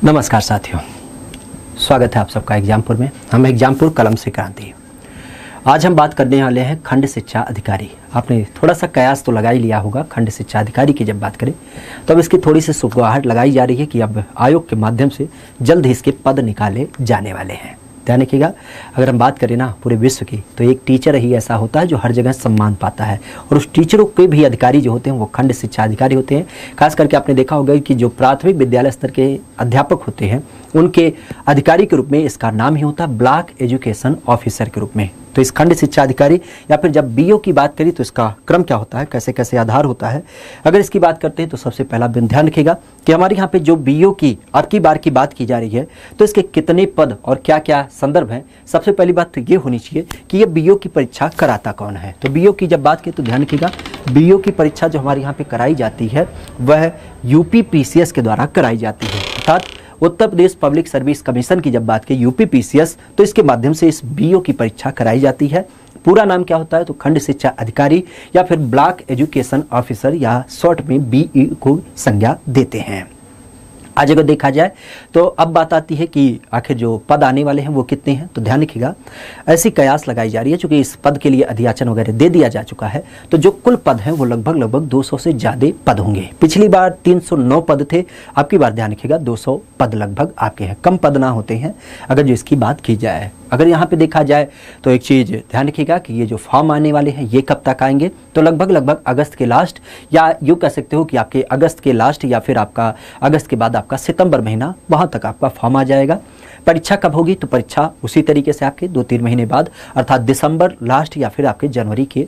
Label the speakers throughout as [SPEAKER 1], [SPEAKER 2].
[SPEAKER 1] नमस्कार साथियों, स्वागत है आप सबका एग्जामपुर में। हम एग्जामपुर कलम से क्रांति। आज हम बात करने वाले हैं खंड शिक्षा अधिकारी। आपने थोड़ा सा कयास तो लगा ही लिया होगा। खंड शिक्षा अधिकारी की जब बात करें तो अब इसकी थोड़ी सी सुगबुगाहट लगाई जा रही है कि अब आयोग के माध्यम से जल्द ही इसके पद निकाले जाने वाले हैं। ध्यान रखिएगा, अगर हम बात करें ना पूरे विश्व की, तो एक टीचर ही ऐसा होता है जो हर जगह सम्मान पाता है, और उस टीचरों के भी अधिकारी जो होते हैं वो खंड शिक्षा अधिकारी होते हैं। खास करके आपने देखा होगा कि जो प्राथमिक विद्यालय स्तर के अध्यापक होते हैं उनके अधिकारी के रूप में इसका नाम ही होता है ब्लॉक एजुकेशन ऑफिसर के रूप में। तो इस खंड शिक्षा अधिकारी या फिर जब बीओ की बात करें तो इसका क्रम क्या होता है, कैसे कैसे आधार होता है। अगर इसकी बात करते हैं तो सबसे पहला ध्यान रखिएगा कि हमारे यहाँ पे जो बीओ की अब की बार की बात की जा रही है तो इसके कितने पद और क्या क्या संदर्भ हैं। सबसे पहली बात तो ये होनी चाहिए कि ये बीओ की परीक्षा कराता कौन है। तो बीओ की जब बात की तो ध्यान रखिएगा, बीओ की परीक्षा जो हमारे यहाँ पे कराई जाती है वह यूपीपीसीएस के द्वारा कराई जाती है, अर्थात Uttar Pradesh public service commission की जब बात की यूपीपीसीएस, तो इसके माध्यम से इस बीओ की परीक्षा कराई जाती है। पूरा नाम क्या होता है तो खंड शिक्षा अधिकारी या फिर ब्लॉक एजुकेशन ऑफिसर या शॉर्ट में बीई को संज्ञा देते हैं। आज अगर देखा जाए तो अब बात आती है कि आखिर जो पद आने वाले हैं वो कितने हैं। तो ध्यान रखिएगा, ऐसी कयास लगाई जा रही है चूंकि इस पद के लिए अधियाचन वगैरह दे दिया जा चुका है, तो जो कुल पद हैं वो लगभग 200 से ज़्यादा पद होंगे। पिछली बार 309 पद थे, अब की बार ध्यान रखिएगा 200 पद लगभग आपके हैं। कम पद ना होते हैं अगर जो इसकी बात की जाए। अगर यहाँ पे देखा जाए तो एक चीज़ ध्यान रखिएगा कि ये जो फॉर्म आने वाले हैं ये कब तक आएंगे, तो लगभग अगस्त के लास्ट, या यूँ कह सकते हो कि आपके अगस्त के लास्ट या फिर आपका अगस्त के बाद आपका सितंबर महीना, वहाँ तक आपका फॉर्म आ जाएगा। परीक्षा कब होगी तो परीक्षा उसी तरीके से आपके 2-3 महीने बाद, अर्थात दिसंबर लास्ट या फिर आपके जनवरी के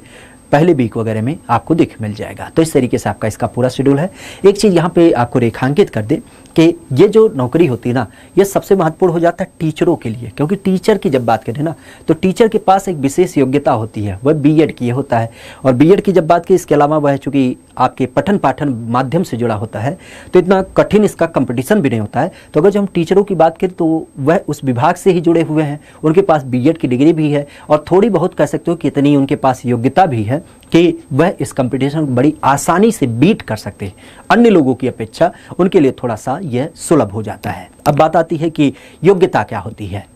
[SPEAKER 1] पहले वीक वगैरह में आपको मिल जाएगा। तो इस तरीके से आपका इसका पूरा शेड्यूल है। एक चीज़ यहाँ पे आपको रेखांकित कर दे कि ये जो नौकरी होती है ना, ये सबसे महत्वपूर्ण हो जाता है टीचरों के लिए, क्योंकि टीचर की जब बात करें ना तो टीचर के पास एक विशेष योग्यता होती है, वह बीएड की होता है। और बीएड की जब बात की, इसके अलावा वह चूँकि आपके पठन पाठन माध्यम से जुड़ा होता है तो इतना कठिन इसका कंपटीशन भी नहीं होता है। तो अगर जो हम टीचरों की बात करें तो वह उस विभाग से ही जुड़े हुए हैं, उनके पास बीएड की डिग्री भी है और थोड़ी बहुत कह सकते हो कि इतनी उनके पास योग्यता भी है कि वह इस कंपटीशन को बड़ी आसानी से बीट कर सकते हैं। अन्य लोगों की अपेक्षा उनके लिए थोड़ा सा यह सुलभ हो जाता है। अब बात आती है कि योग्यता क्या होती है।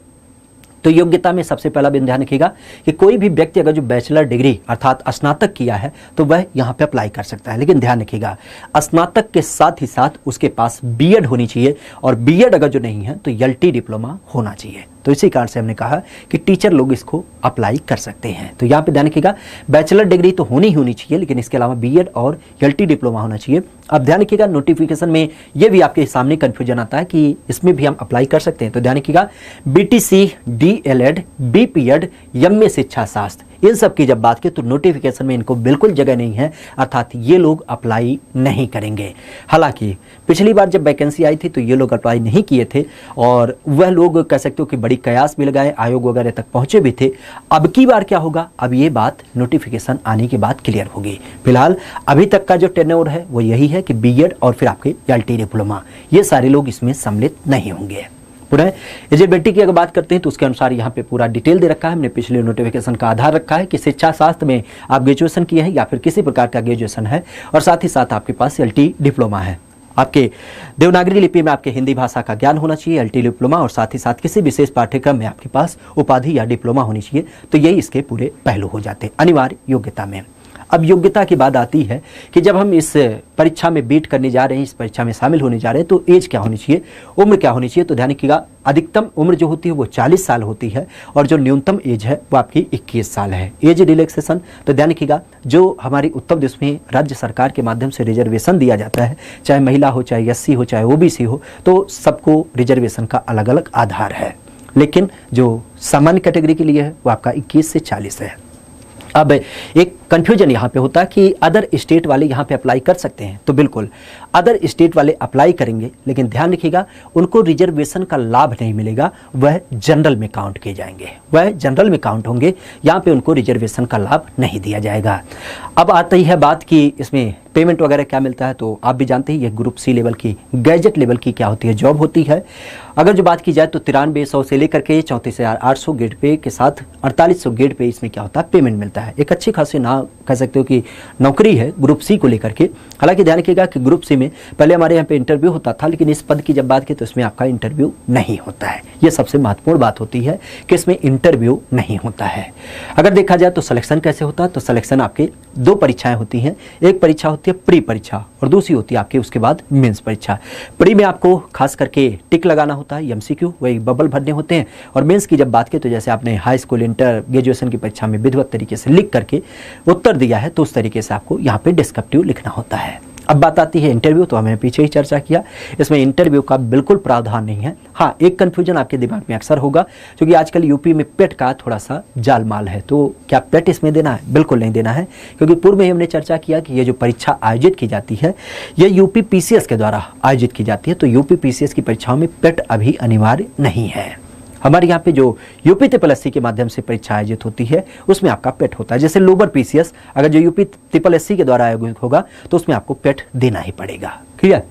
[SPEAKER 1] तो योग्यता में सबसे पहला बिंदु ध्यान रखिएगा कि कोई भी व्यक्ति अगर जो बैचलर डिग्री अर्थात स्नातक किया है तो वह यहाँ पे अप्लाई कर सकता है। लेकिन ध्यान रखिएगा, स्नातक के साथ ही साथ उसके पास बीएड होनी चाहिए, और बीएड अगर जो नहीं है तो एलटी डिप्लोमा होना चाहिए। तो इसी कारण से हमने कहा कि टीचर लोग इसको अप्लाई कर सकते हैं। तो यहाँ पे ध्यान रखिएगा, बैचलर डिग्री तो होनी चाहिए, लेकिन इसके अलावा बीएड और एलटी डिप्लोमा होना चाहिए। अब ध्यान रखिएगा, नोटिफिकेशन में ये भी आपके सामने कंफ्यूजन आता है कि इसमें भी हम अप्लाई कर सकते हैं। तो ध्यान रखिएगा, बीटीसी, डीएलएड, बीपीएड, एमए शिक्षा शास्त्र, इन सब की जब बात की तो नोटिफिकेशन में इनको बिल्कुल जगह नहीं है, अर्थात ये लोग अप्लाई नहीं करेंगे। हालांकि पिछली बार जब वैकेंसी आई थी तो ये लोग अप्लाई नहीं किए थे, और वह लोग कह सकते हो कि बड़ी कयास भी लगाए, आयोग वगैरह तक पहुंचे भी थे। अब की बार क्या होगा, अब ये बात नोटिफिकेशन आने के बाद क्लियर होगी। फिलहाल अभी तक का जो टेन्योर है वो यही है कि बीएड और फिर आपके एलटी डिप्लोमा, ये सारे लोग इसमें सम्मिलित नहीं होंगे। पुनः एलिजिबिलिटी की अगर बात करते हैं तो उसके अनुसार यहाँ पे पूरा डिटेल दे रखा है। हमने पिछले नोटिफिकेशन का आधार रखा है कि शिक्षा शास्त्र में आप ग्रेजुएशन किए हैं या फिर किसी प्रकार का ग्रेजुएशन है, और साथ ही साथ आपके पास एलटी डिप्लोमा है। आपके देवनागरी लिपि में आपके हिंदी भाषा का ज्ञान होना चाहिए, एलटी डिप्लोमा, और साथ ही साथ किसी विशेष पाठ्यक्रम में आपके पास उपाधि या डिप्लोमा होनी चाहिए। तो यही इसके पूरे पहलू हो जाते हैं अनिवार्य योग्यता में। अब योग्यता की बात आती है कि जब हम इस परीक्षा में बीट करने जा रहे हैं, इस परीक्षा में शामिल होने जा रहे हैं, तो एज क्या होनी चाहिए, उम्र क्या होनी चाहिए। तो ध्यान रखिएगा, अधिकतम उम्र जो होती है वो 40 साल होती है, और जो न्यूनतम एज है वो आपकी 21 साल है। एज रिलैक्सेशन, तो ध्यान रखिएगा, जो हमारी उत्तर प्रदेश में राज्य सरकार के माध्यम से रिजर्वेशन दिया जाता है, चाहे महिला हो, चाहे एससी हो, चाहे ओबीसी हो, तो सबको रिजर्वेशन का अलग अलग आधार है। लेकिन जो सामान्य कैटेगरी के लिए है वो आपका 21 से 40 है। अब एक कंफ्यूजन यहाँ पे होता है कि अदर स्टेट वाले यहाँ पे अप्लाई कर सकते हैं। तो बिल्कुल अदर स्टेट वाले अप्लाई करेंगे, लेकिन ध्यान रखिएगा उनको रिजर्वेशन का लाभ नहीं मिलेगा, वह जनरल में काउंट किए जाएंगे, वह जनरल में काउंट होंगे, यहाँ पे उनको रिजर्वेशन का लाभ नहीं दिया जाएगा। अब आती है बात कि इसमें पेमेंट वगैरह क्या मिलता है। तो आप भी जानते हैं ये ग्रुप सी लेवल की, गैजेट लेवल की क्या होती है, जॉब होती है। अगर जो बात की जाए तो 9300 से लेकर के 34,800 गेट पे के साथ 4800 गेट पे इसमें क्या होता है, पेमेंट मिलता है। एक अच्छी खासी ना कह सकते हो कि नौकरी है ग्रुप सी को लेकर के। हालांकि ध्यान रखिएगा कि ग्रुप सी में पहले हमारे यहाँ पे इंटरव्यू होता था, लेकिन इस पद की जब बात की तो इसमें आपका इंटरव्यू नहीं होता है। ये सबसे महत्वपूर्ण बात होती है कि इसमें इंटरव्यू नहीं होता है। अगर देखा जाए तो सिलेक्शन कैसे होता है, तो सिलेक्शन आपके दो परीक्षाएं होती हैं। एक परीक्षा होती है प्री परीक्षा और दूसरी होती है आपके उसके बाद मेंस परीक्षा। प्री में आपको खास करके टिक लगाना होता है, एमसीक्यू वही बबल भरने होते हैं। और मेंस की जब बात की तो जैसे आपने हाई स्कूल, इंटर, ग्रेजुएशन की परीक्षा में विधिवत तरीके से लिख करके उत्तर दिया है, तो उस तरीके से आपको यहाँ पे डिस्क्रिप्टिव लिखना होता है। अब बात आती है इंटरव्यू, तो हमें पीछे ही चर्चा किया, इसमें इंटरव्यू का बिल्कुल प्रावधान नहीं है। हाँ, एक कंफ्यूजन आपके दिमाग में अक्सर होगा, क्योंकि आजकल यूपी में पेट का थोड़ा सा जालमाल है। तो क्या पेट इसमें देना है? बिल्कुल नहीं देना है, क्योंकि पूर्व में हमने चर्चा किया कि ये जो परीक्षा आयोजित की जाती है ये यूपी पीसीएस के द्वारा आयोजित की जाती है। तो यूपी पीसीएस की परीक्षाओं में पेट अभी अनिवार्य नहीं है। हमारे यहाँ पे जो यूपी ट्रिपल एससी के माध्यम से परीक्षा आयोजित होती है उसमें आपका पेट होता है। जैसे लोअर पीसीएस अगर जो यूपी ट्रिपल एससी के द्वारा आयोजित होगा तो उसमें आपको पेट देना ही पड़ेगा। क्लियर?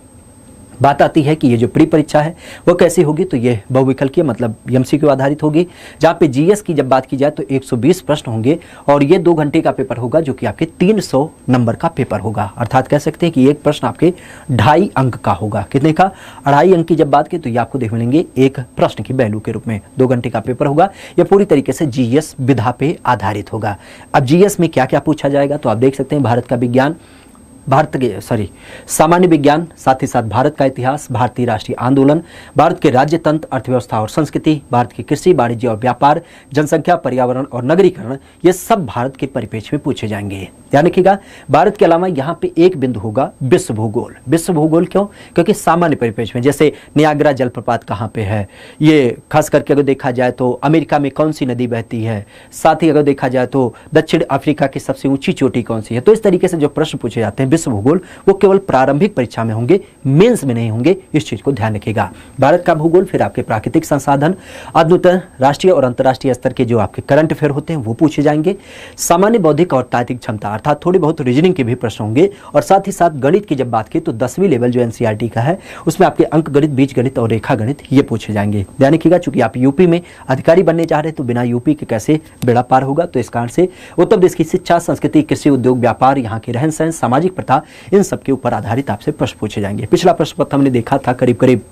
[SPEAKER 1] बात आती है कि ये जो प्री परीक्षा है वो कैसी होगी, तो ये बहुविकल्पीय मतलब एमसीक्यू आधारित होगी, जहाँ पे जीएस की जब बात की जाए तो 120 प्रश्न होंगे और ये 2 घंटे का पेपर होगा, जो कि आपके 300 नंबर का पेपर होगा। अर्थात कह सकते हैं कि एक प्रश्न आपके 2.5 अंक का होगा। कितने का? 2.5 अंक की जब बात की तो ये आपको देख मिलेंगे एक प्रश्न की वैल्यू के रूप में। 2 घंटे का पेपर होगा, यह पूरी तरीके से जीएस विधा पे आधारित होगा। अब जीएस में क्या क्या पूछा जाएगा, तो आप देख सकते हैं भारत का विज्ञान, सामान्य विज्ञान, साथ ही साथ भारत का इतिहास, भारतीय राष्ट्रीय आंदोलन, भारत के राज्य तंत्र, अर्थव्यवस्था और संस्कृति, भारत की कृषि, वाणिज्य और व्यापार, जनसंख्या, पर्यावरण और नगरीकरण, ये सब भारत के परिप्रेक्ष्य में पूछे जाएंगे। ध्यान रखिएगा, भारत के अलावा यहाँ पे एक बिंदु होगा विश्व भूगोल। विश्व भूगोल क्यों? क्योंकि सामान्य परिप्रेक्ष्य में जैसे नियाग्रा जलप्रपात कहाँ पे है, ये खास करके अगर देखा जाए तो अमेरिका में कौन सी नदी बहती है, साथ ही अगर देखा जाए तो दक्षिण अफ्रीका की सबसे ऊंची चोटी कौन सी है। तो इस तरीके से जो प्रश्न पूछे जाते हैं विश्व भूगोल, वो केवल प्रारंभिक परीक्षा में होंगे, मेंस में नहीं होंगे। इस चीज को ध्यान रखिएगा। भारत का भूगोल, फिर आपके प्राकृतिक संसाधन, अद्यतन राष्ट्रीय और अंतर्राष्ट्रीय स्तर के जो आपके करंट अफेयर होते हैं वो पूछे जाएंगे। सामान्य बौद्धिक और तार्किक क्षमता अर्थात थोड़ी बहुत रीजनिंग के भी प्रश्न होंगे। और साथ ही साथ गणित की जब बात की तो 10वीं लेवल जो एनसीईआरटी का है उसमें आपके अंक गणित, बीज गणित और रेखा गणित ये पूछे जाएंगे। ध्यान रखिएगा, चूंकि आप यूपी में अधिकारी बनने जा रहे हैं तो बिना यूपी के कैसे बेड़ा पार होगा। तो इस कारण से उत्तर प्रदेश की शिक्षा, संस्कृति, कृषि, उद्योग, व्यापार, यहाँ के रहन सहन, सामाजिक प्रथा, इन सब के ऊपर आधारित आपसे प्रश्न पूछे जाएंगे। पिछला प्रश्न पत्र हमने देखा था, करीब करीब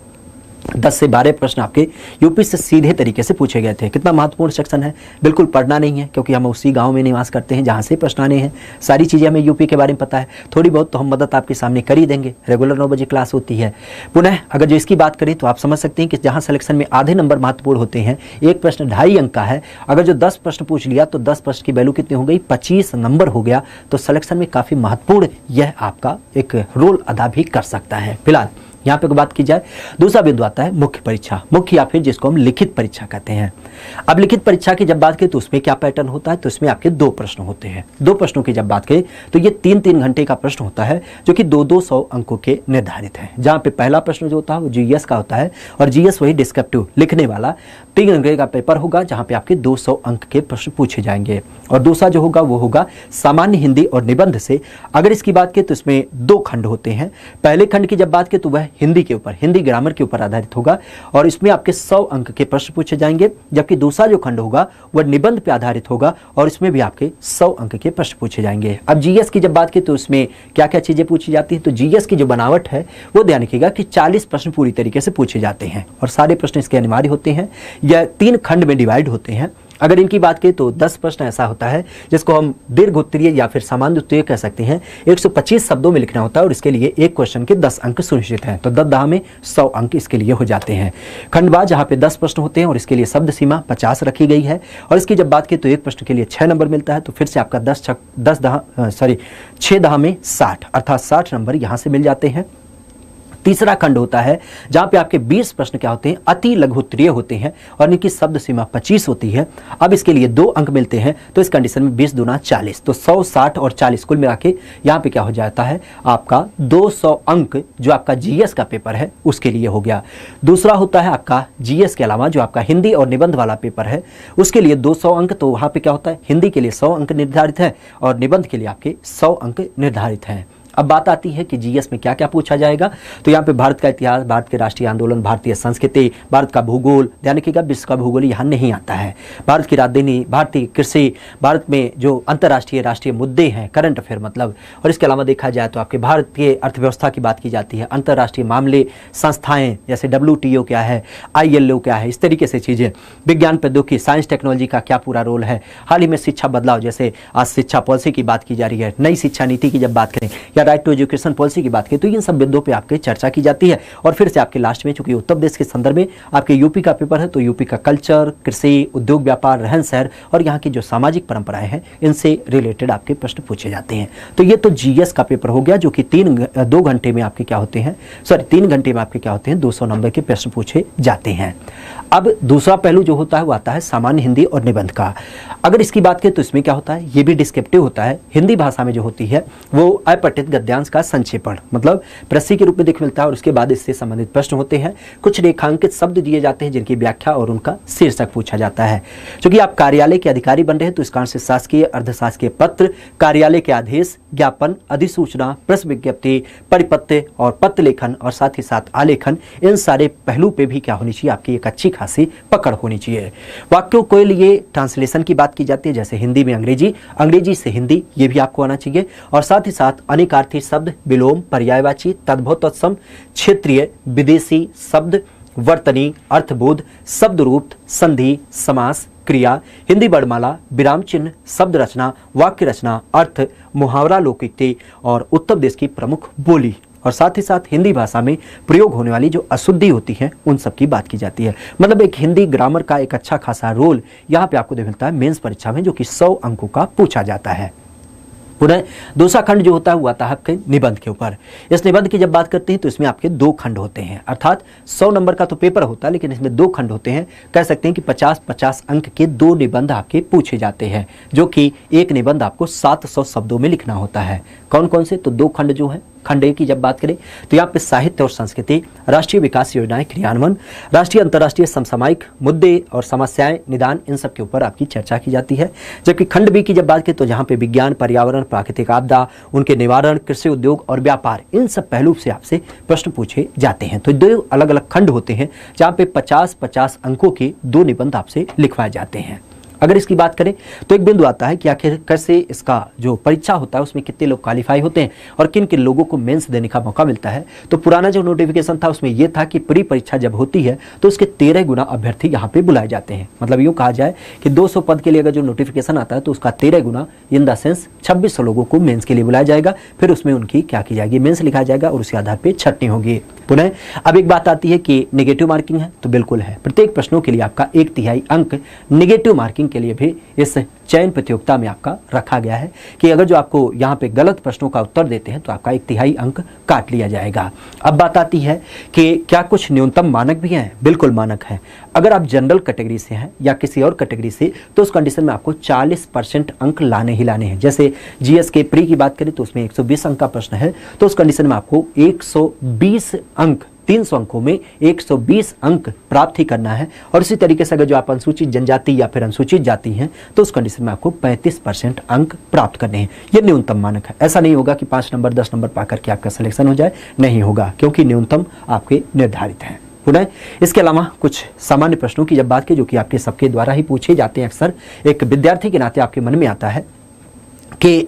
[SPEAKER 1] 10 से 12 प्रश्न आपके यूपी से सीधे तरीके से पूछे गए थे। कितना महत्वपूर्ण सेक्शन है, बिल्कुल पढ़ना नहीं है, क्योंकि हम उसी गांव में निवास करते हैं जहां से प्रश्न आने हैं। सारी चीजें हमें यूपी के बारे में पता है, थोड़ी बहुत तो हम मदद आपके सामने कर ही देंगे। रेगुलर 9 बजे क्लास होती है। पुनः अगर जो इसकी बात करें तो आप समझ सकते हैं कि जहां सिलेक्शन में आधे नंबर महत्वपूर्ण होते हैं, एक प्रश्न 2.5 अंक का है, अगर जो 10 प्रश्न पूछ लिया तो 10 प्रश्न की वैल्यू कितनी हो गई, 25 नंबर हो गया। तो सिलेक्शन में काफी महत्वपूर्ण यह आपका एक रोल अदा भी कर सकता है। फिलहाल यहाँ पे बात की जाए, दूसरा बिंदु आता है मुख्य परीक्षा, मुख्य या फिर जिसको हम लिखित परीक्षा कहते हैं। अब लिखित परीक्षा की जब बात करें तो उसमें क्या पैटर्न होता है, तो इसमें आपके 2 प्रश्न होते हैं। 2 प्रश्नों की जब बात करें तो ये 3-3 घंटे का प्रश्न होता है, जो कि 200 अंकों के निर्धारित है। जहाँ पे पहला प्रश्न जो होता है वो जीएस का होता है, और जीएस वही डिस्क्रिप्टिव लिखने वाला 3 घंटे का पेपर होगा, जहाँ पे आपके 200 अंक के प्रश्न पूछे जाएंगे। और दूसरा जो होगा वो होगा सामान्य हिंदी और निबंध से। अगर इसकी बात करें तो इसमें 2 खंड होते हैं। पहले खंड की जब बात करें तो वह हिंदी के ऊपर, हिंदी ग्रामर के ऊपर आधारित होगा, और इसमें आपके 100 अंक के प्रश्न पूछे जाएंगे। जबकि दूसरा जो खंड होगा वह निबंध पे आधारित होगा, और इसमें भी आपके 100 अंक के प्रश्न पूछे जाएंगे। अब जीएस की जब बात की तो उसमें क्या क्या चीजें पूछी जाती है, तो जीएस की जो बनावट है वो ध्यान रखिएगा कि 40 प्रश्न पूरी तरीके से पूछे जाते हैं, और सारे प्रश्न इसके अनिवार्य होते हैं। यह 3 खंड में डिवाइड होते हैं। अगर इनकी बात करें तो 10 प्रश्न ऐसा होता है जिसको हम दीर्घ उत्तरीय या फिर सामान्य उत्तरीय कह सकते हैं। 125 शब्दों में लिखना होता है, और इसके लिए एक क्वेश्चन के 10 अंक सुनिश्चित हैं। तो 10 में 100 अंक इसके लिए हो जाते हैं। खंडवार जहाँ पे 10 प्रश्न होते हैं, और इसके लिए शब्द सीमा 50 रखी गई है। और इसकी जब बात करें तो एक प्रश्न के लिए 6 नंबर मिलता है। तो फिर से आपका 6 दहा में 60 अर्थात 60 नंबर यहाँ से मिल जाते हैं। तीसरा खंड होता है जहां पे आपके 20 प्रश्न क्या होते हैं, अति लघु उत्तरीय होते हैं, और इनकी शब्द सीमा 25 होती है। अब इसके लिए 2 अंक मिलते हैं। तो इस कंडीशन में 20 दूना 40, तो 100, 60 और 40 कुल मिला के यहाँ पे क्या हो जाता है, आपका 200 अंक जो आपका जीएस का पेपर है उसके लिए हो गया। दूसरा होता है आपका जीएस के अलावा जो आपका हिंदी और निबंध वाला पेपर है उसके लिए 200 अंक। तो वहां पे क्या होता है, हिंदी के लिए 100 अंक निर्धारित है, और निबंध के लिए आपके 100 अंक निर्धारित हैं। अब बात आती है कि जीएस में क्या क्या पूछा जाएगा। तो यहाँ पे भारत का इतिहास, भारत के राष्ट्रीय आंदोलन, भारतीय संस्कृति, भारत का भूगोल, ध्यान रखिएगा विश्व का भूगोल यहाँ नहीं आता है, भारत की राजधानी, भारतीय कृषि, भारत में जो अंतर्राष्ट्रीय राष्ट्रीय मुद्दे हैं, करंट अफेयर मतलब, और इसके अलावा देखा जाए तो आपके भारतीय अर्थव्यवस्था की बात की जाती है, अंतर्राष्ट्रीय मामले, संस्थाएं जैसे WTO क्या है, ILO क्या है, इस तरीके से चीजें, विज्ञान प्रौद्योगिकी, साइंस टेक्नोलॉजी का क्या पूरा रोल है, हाल ही में शिक्षा बदलाव, जैसे आज शिक्षा पॉलिसी की बात की जा रही है, नई शिक्षा नीति की जब बात करें या राइट टू एजुकेशन पॉलिसी की बात करें, तो इन सब बिंदुओं पे आपके चर्चा की जाती है। और फिर से आपके लास्ट में, चूंकि उत्तर प्रदेश के संदर्भ में आपके यूपी का पेपर है, तो यूपी का कल्चर, कृषि, उद्योग व्यापार, रहन सहन और यहाँ की जो सामाजिक परंपराएं हैं, इनसे रिलेटेड आपके प्रश्न पूछे जाते हैं। तो ये तो जीएस का पेपर हो गया, जो कि 2 घंटे में आपके क्या होते हैं, 3 घंटे में आपके क्या होते हैं, 200 नंबर के प्रश्न पूछे जाते हैं। अब दूसरा पहलू जो होता है वो आता है सामान्य हिंदी और निबंध का। अगर इसकी बात करें तो इसमें क्या होता है, ये भी डिस्क्रिप्टिव होता है। हिंदी भाषा में जो होती है वो अपठित गद्यांश का संक्षेपण, मतलब प्रश्न के रूप में देख मिलता है, और उसके बाद इससे संबंधित प्रश्न होते हैं। कुछ रेखांकित शब्द दिए जाते हैं जिनकी व्याख्या और उनका शीर्षक पूछा जाता है। क्योंकि आप कार्यालय के अधिकारी बन रहे हैं, तो इस कारण से शासकीय, अर्धशासकीय पत्र, कार्यालय के आदेश, ज्ञापन, अधिसूचना, प्रेस विज्ञप्ति, परिपत्र और पत्र लेखन और साथ ही साथ आलेखन, इन सारे पहलू पे भी क्या होनी चाहिए, आपकी एक अच्छी खासी पकड़ होनी चाहिए। वाक्यों के लिए ट्रांसलेशन की बात की जाती है, जैसे हिंदी में अंग्रेजी, अंग्रेजी से हिंदी, ये भी आपको आना चाहिए। और साथ ही साथ अनेकार्थी शब्द, विलोम, पर्यायवाची, तद्भव, तत्सम, क्षेत्रीय, विदेशी शब्द, वर्तनी, अर्थबोध, शब्द रूप, संधि, समास, क्रिया, हिंदी वर्णमाला, विराम चिन्ह, शब्द रचना, वाक्य रचना, अर्थ, मुहावरा, लोकोक्ति और उत्तर प्रदेश की प्रमुख बोली, और साथ ही साथ हिंदी भाषा में प्रयोग होने वाली जो अशुद्धि होती है, उन सब की बात की जाती है। मतलब एक हिंदी ग्रामर का एक अच्छा खासा रोल यहाँ पे आपको देख मिलता है मेंस परीक्षा में, जो कि 100 अंकों का पूछा जाता है। पुनः दूसरा खंड जो होता है वो आता है आपके निबंध के ऊपर। इस निबंध की जब बात करते हैं तो इसमें आपके 2 खंड होते हैं, अर्थात 100 नंबर का तो पेपर होता है, लेकिन इसमें 2 खंड होते हैं। कह सकते हैं कि 50-50 अंक के 2 निबंध आपके पूछे जाते हैं, जो कि एक निबंध आपको 700 शब्दों में लिखना होता है। कौन कौन से, तो 2 खंड जो है। खंड ए की जब बात करें तो यहाँ पे साहित्य और संस्कृति, राष्ट्रीय विकास योजनाएं क्रियान्वयन, राष्ट्रीय अंतर्राष्ट्रीय समसामयिक मुद्दे और समस्याएं निदान, इन सब के ऊपर आपकी चर्चा की जाती है। जबकि खंड बी की जब बात करें तो जहाँ पे विज्ञान, पर्यावरण, प्राकृतिक आपदा, उनके निवारण, कृषि, उद्योग और व्यापार, इन सब पहलू से आपसे प्रश्न पूछे जाते हैं। तो 2 अलग अलग खंड होते हैं जहाँ पे 50-50 अंकों के 2 निबंध आपसे लिखवाए जाते हैं। अगर इसकी बात करें तो एक बिंदु आता है कि आखिर कैसे इसका जो परीक्षा होता है उसमें कितने लोग क्वालिफाई होते हैं और किन किन लोगों को मेंस देने का मौका मिलता है। तो पुराना जो नोटिफिकेशन था उसमें यह था कि प्री परीक्षा जब होती है तो उसके 13 गुना अभ्यर्थी यहाँ पे बुलाए जाते हैं। मतलब यूँ कहा जाए कि 200 पद के लिए अगर जो नोटिफिकेशन आता है तो उसका 13 गुना, इन द सेंस 2600 लोगों को मेंस के लिए बुलाया जाएगा। फिर उसमें उनकी क्या की जाएगी, मेंस लिखा जाएगा और उसके आधार पर छटनी होगी। पुनः अब एक बात आती है कि नेगेटिव मार्किंग है, तो बिल्कुल है। प्रत्येक प्रश्नों के लिए आपका 1/3 अंक नेगेटिव मार्किंग के लिए भी इस चयन प्रतियोगिता में आपका रखा गया है कि अगर जो आपको यहाँ पे गलत प्रश्नों का उत्तर देते हैं तो आपका 1/3 अंक काट लिया जाएगा। अब बात आती है कि क्या कुछ न्यूनतम मानक भी हैं? बिल्कुल मानक है। अगर आप जनरल कैटेगरी से हैं या किसी और कैटेगरी से, तो उस कंडीशन में आपको 40% अंक लाने ही लाने हैं। जैसे जीएस के प्री की बात करें तो उसमें 120 अंक का प्रश्न है, तो उस कंडीशन में आपको 120 अंक, 300 अंकों में 120 अंक प्राप्त ही करना है। और इसी तरीके से अगर जो आप अनुसूचित जनजाति या फिर अनुसूचित जाति हैं तो उस कंडीशन में आपको 35% अंक प्राप्त करने हैं। ये न्यूनतम मानक है। ऐसा नहीं होगा कि 5 नंबर 10 नंबर पाकर के आपका सिलेक्शन हो जाए, नहीं होगा, क्योंकि न्यूनतम आपके निर्धारित हैं। पुनः इसके अलावा कुछ सामान्य प्रश्नों की जब बात की जो कि आपके सबके द्वारा ही पूछे जाते हैं, अक्सर एक विद्यार्थी के नाते आपके मन में आता है कि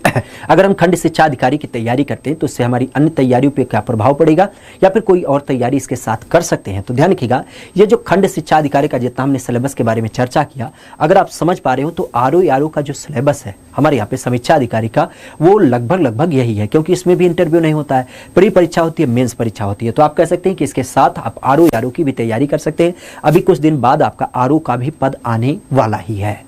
[SPEAKER 1] अगर हम खंड शिक्षा अधिकारी की तैयारी करते हैं तो इससे हमारी अन्य तैयारियों पे क्या प्रभाव पड़ेगा या फिर कोई और तैयारी इसके साथ कर सकते हैं। तो ध्यान रखिएगा, ये जो खंड शिक्षा अधिकारी का जितना हमने सिलेबस के बारे में चर्चा किया, अगर आप समझ पा रहे हो तो आरओ का जो सिलेबस है हमारे यहाँ पे समीक्षा अधिकारी का, वो लगभग यही है, क्योंकि इसमें भी इंटरव्यू नहीं होता है, प्री परीक्षा होती है, मेंस परीक्षा होती है। तो आप कह सकते हैं कि इसके साथ आप आरओ की भी तैयारी कर सकते हैं। अभी कुछ दिन बाद आपका आरओ का भी पद आने वाला ही है।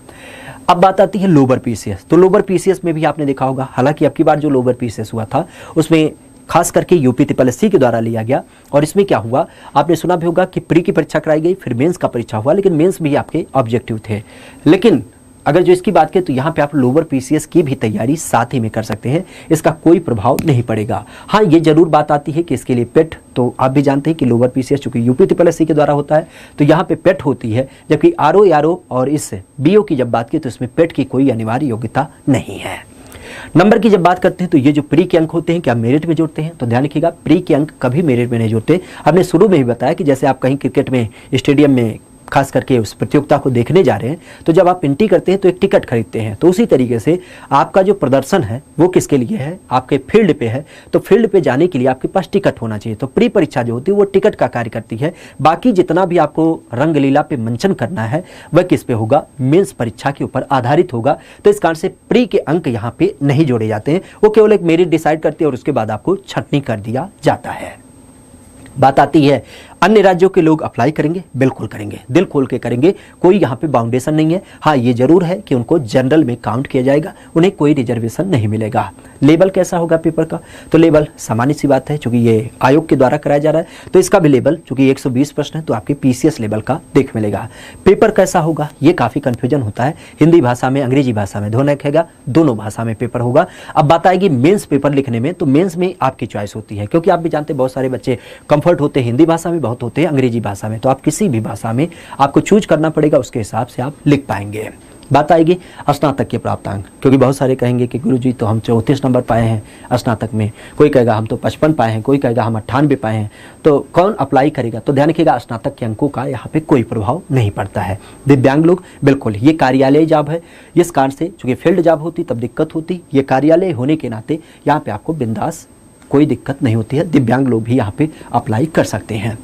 [SPEAKER 1] अब बात आती है लोअर पीसीएस। तो लोअर पीसीएस में भी आपने देखा होगा, हालांकि अब की बार जो लोअर पीसीएस हुआ था उसमें खास करके यूपी SSC के द्वारा लिया गया। और इसमें क्या हुआ, आपने सुना भी होगा कि प्री की परीक्षा कराई गई, फिर मेंस का परीक्षा हुआ, लेकिन मेंस भी आपके ऑब्जेक्टिव थे। लेकिन अगर जो इसकी बात करें तो यहाँ पे आप लोअर पीसीएस की भी तैयारी साथ ही में कर सकते हैं, इसका कोई प्रभाव नहीं पड़ेगा। हाँ, ये जरूर बात आती है कि इसके लिए पेट, तो आप भी जानते हैं कि लोअर पीसीएस चूंकि यूपी SSC के द्वारा होता है तो यहाँ पे पेट होती है, जबकि आरओ और इस बीओ की जब बात की तो इसमें पेट की कोई अनिवार्य योग्यता नहीं है। नंबर की जब बात करते हैं तो ये जो प्री के अंक होते हैं क्या मेरिट में जुड़ते हैं? तो ध्यान रखिएगा, प्री के अंक कभी मेरिट में नहीं जुड़ते। हमने शुरू में ही बताया कि जैसे आप कहीं क्रिकेट में स्टेडियम में खास करके उस प्रतियोगिता को देखने जा रहे हैं, तो जब आप एंट्री करते हैं तो एक टिकट खरीदते हैं, तो उसी तरीके से आपका जो प्रदर्शन है वो किसके लिए है? आपके फील्ड पे है। तो फील्ड पे जाने के लिए आपके पास टिकट होना चाहिए। तो प्री परीक्षा जो होती है वो टिकट का कार्य करती है। बाकी जितना भी आपको रंगलीला पे मंचन करना है वह किस पे होगा? मेंस परीक्षा के ऊपर आधारित होगा। तो इस कारण से प्री के अंक यहाँ पे नहीं जोड़े जाते हैं, वो केवल एक मेरिट डिसाइड करते हैं और उसके बाद आपको छंटनी कर दिया जाता है। बात आती है अन्य राज्यों के लोग अप्लाई करेंगे? बिल्कुल करेंगे, दिल खोल के करेंगे, कोई यहाँ पे बाउंडेशन नहीं है। हाँ, ये जरूर है कि उनको जनरल में काउंट किया जाएगा, उन्हें कोई रिजर्वेशन नहीं मिलेगा। लेवल कैसा होगा पेपर का? तो लेवल सामान्य सी बात है, चूंकि ये आयोग के द्वारा कराया जा रहा है तो इसका भी लेवल चूंकि 120 प्रश्न है तो आपके PCS लेवल का देख मिलेगा। पेपर कैसा होगा ये काफी कंफ्यूजन होता है, हिंदी भाषा में अंग्रेजी भाषा में दोनों रहेगा, दोनों भाषा में पेपर होगा। अब बात आएगी मेंस पेपर लिखने में, तो मेंस में आपकी चॉइस होती है, क्योंकि आप भी जानते हैं बहुत सारे बच्चे कंफर्ट होते हैं हिंदी भाषा में, बहुत होते हैं अंग्रेजी भाषा में, तो आप किसी भी भाषा में आपको चूज करना पड़ेगा, उसके हिसाब से आप लिख पाएंगे। बात आएगी स्नातक के प्राप्तांक, क्योंकि बहुत सारे कहेंगे कि गुरुजी तो हम 34 नंबर पाए हैं स्नातक में, कोई कहेगा हम तो 55 पाए हैं, कोई कहेगा हम 98 पाए हैं, तो कौन अप्लाई करेगा? तो ध्यान रखिएगा स्नातक के अंकों का यहाँ पे कोई प्रभाव नहीं पड़ता है। दिव्यांग लोग बिल्कुल, ये कार्यालय जॉब है, इस कारण से चूंकि फील्ड जॉब होती तब दिक्कत होती, ये कार्यालय होने के नाते यहाँ पे आपको बिंदास कोई दिक्कत नहीं होती है, दिव्यांग लोग भी यहाँ पे अप्लाई कर सकते हैं।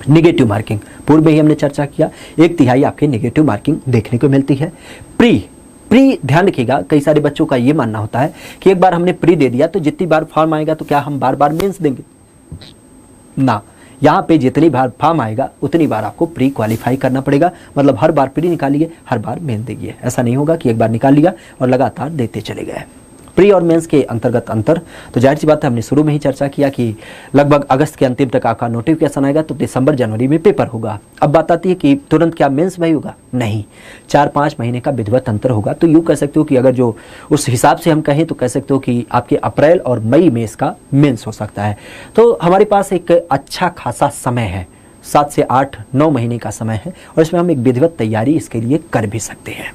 [SPEAKER 1] नेगेटिव मार्किंग पूर्व में ही हमने चर्चा किया, 1/3 आपके नेगेटिव मार्किंग देखने को मिलती है। प्री ध्यान रखिएगा, कई सारे बच्चों का ये मानना होता है कि एक बार हमने प्री दे दिया तो जितनी बार फॉर्म आएगा तो क्या हम बार बार मेंस देंगे ना, यहाँ पे जितनी बार फॉर्म आएगा उतनी बार आपको प्री क्वालिफाई करना पड़ेगा, मतलब हर बार प्री निकालिए हर बार मेंस देंगे, ऐसा नहीं होगा कि एक बार निकाल लिया और लगातार देते चले गए। प्री और मेंस के अंतर्गत अंतर, तो जाहिर सी बात है हमने शुरू में ही चर्चा किया कि लगभग अगस्त के अंतिम तक आपका नोटिफिकेशन आएगा तो दिसंबर जनवरी में पेपर होगा। अब बात आती है कि तुरंत क्या मेंस में ही होगा? नहीं, 4-5 महीने का विधिवत अंतर होगा। तो यूँ कह सकते हो कि अगर जो उस हिसाब से हम कहें तो कह सकते हो कि आपके अप्रैल और मई में इसका मेंस हो सकता है। तो हमारे पास एक अच्छा खासा समय है, 7 से 8-9 महीने का समय है, और इसमें हम एक विधिवत तैयारी इसके लिए कर भी सकते हैं।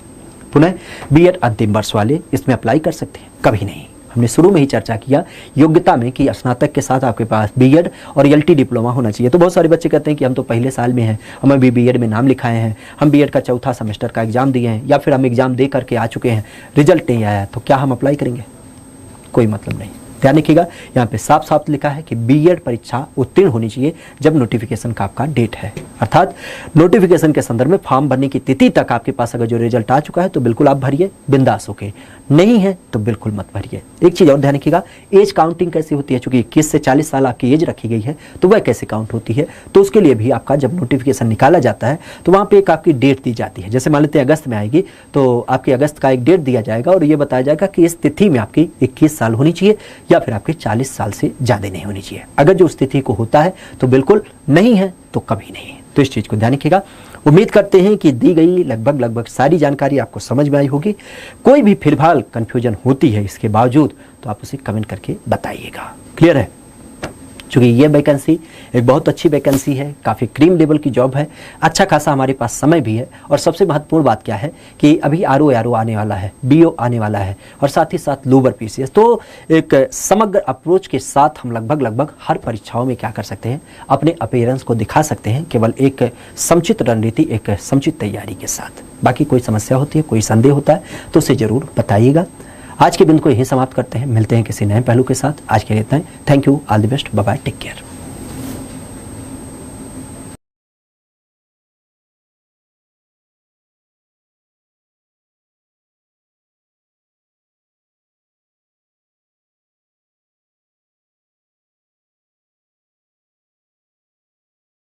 [SPEAKER 1] पुनः बीएड अंतिम वर्ष वाले इसमें अप्लाई कर सकते हैं? कभी नहीं। हमने शुरू में ही चर्चा किया योग्यता में कि स्नातक के साथ आपके पास बीएड और एलटी डिप्लोमा होना चाहिए। तो बहुत सारे बच्चे कहते हैं कि हम तो पहले साल में हैं, हम अभी बीएड में नाम लिखाए हैं, हम बीएड का 4था सेमेस्टर का एग्जाम दिए हैं, या फिर हम एग्जाम दे करके आ चुके हैं, रिजल्ट नहीं आया, तो क्या हम अप्लाई करेंगे? कोई मतलब नहीं। ध्यान रखिएगा, यहाँ पे साफ साफ लिखा है कि बीएड परीक्षा उत्तीर्ण होनी चाहिए जब नोटिफिकेशन का आपका डेट है, अर्थात नोटिफिकेशन के संदर्भ में फॉर्म भरने की तिथि तक आपके पास अगर जो रिजल्ट आ चुका है तो बिल्कुल आप भरिए बिंदास होके, नहीं है तो बिल्कुल मत भरिए। एक चीज और ध्यान रखिएगा, एज काउंटिंग कैसे होती है, चूंकि 21 से 40 साल आपकी एज रखी गई है तो वह कैसे काउंट होती है, तो उसके लिए भी आपका जब नोटिफिकेशन निकाला जाता है तो वहाँ पे एक आपकी डेट दी जाती है। जैसे मान लेते हैं अगस्त में आएगी तो आपके अगस्त का एक डेट दिया जाएगा और ये बताया जाएगा कि इस तिथि में आपकी 21 साल होनी चाहिए या फिर आपके 40 साल से ज्यादा नहीं होनी चाहिए। अगर जो उस तिथि को होता है तो बिल्कुल, नहीं है तो कभी नहीं। तो इस चीज को ध्यान रखिएगा। उम्मीद करते हैं कि दी गई लगभग सारी जानकारी आपको समझ में आई होगी। कोई भी फिलहाल कंफ्यूजन होती है इसके बावजूद तो आप उसे कमेंट करके बताइएगा। क्लियर है? चूँकि ये वैकेंसी एक बहुत अच्छी वैकेंसी है, काफ़ी क्रीम लेवल की जॉब है, अच्छा खासा हमारे पास समय भी है, और सबसे महत्वपूर्ण बात क्या है कि अभी आरओ आने वाला है, बीओ आने वाला है, और साथ ही साथ लोअर पीसीएस। तो एक समग्र अप्रोच के साथ हम लगभग हर परीक्षाओं में क्या कर सकते हैं, अपने अपीयरेंस को दिखा सकते हैं, केवल एक समुचित रणनीति, एक समुचित तैयारी के साथ। बाकी कोई समस्या होती है, कोई संदेह होता है तो उसे जरूर बताइएगा। आज के बिंदु को यहीं समाप्त करते हैं, मिलते हैं किसी नए पहलू के साथ। आज के लिए इतना ही। Thank you, all the best, bye bye, take care.